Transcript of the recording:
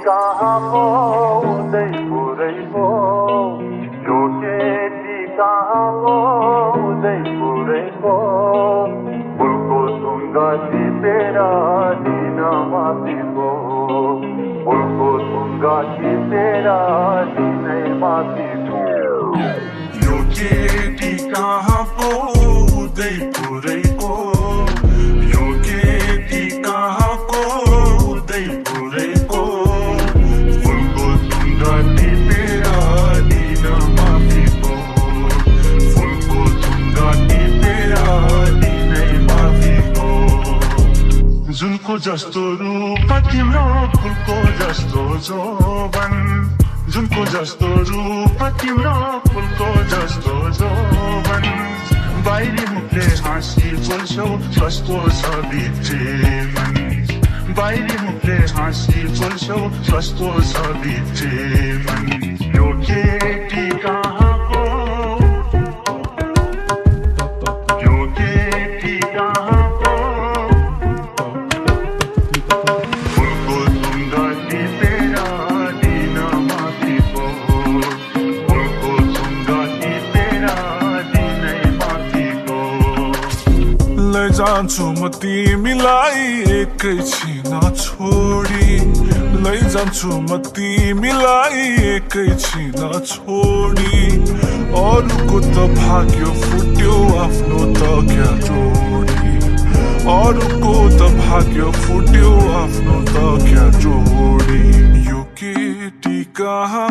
कहाँ पो उदयपुरैको यो केटी कहाँ पो उदयपुरैको फुलको सुङ्गा टिपेर दिन माथिको फुलको सुङ्गा टिपेर दिनै माथिको यो केटी कहाँ पो उदयपुरैको यो केटी कहाँ पो उदयपुरैको फुलको सुङ्गा टिपेर दिन माथिको फुलको सुङ्गा टिपेर दिनै माथिको जुनको जस्तो रूप तिम्रो फुलको जस्तो जोबन जुनको जस्तो रूप तिम्रो फुलको जस्तो जोबन बाहिरी मुखले हाँसी बोल्छौ कस्तो छ भित्रे मन बाहिरी मुखले हाँसी बोल्छौ कस्तो छ भित्रे मन यो केटी कहाँ पो यो केटी कहाँ पो फुलको सुङ्गा टिपेर दिन माथिको फुलको सुङ्गा टिपेर दिनै माथिको लैजान्छु म तिमीलाई एकैछिन छोडी लैजान्छु म तिमीलाई एकैछिन छोडी अरूको त भाग्य फुट्यो आफ्नो त क्या जोडी अरूको त भाग्य फुट्यो आफ्नो त क्या जोडी यो केटी कहाँ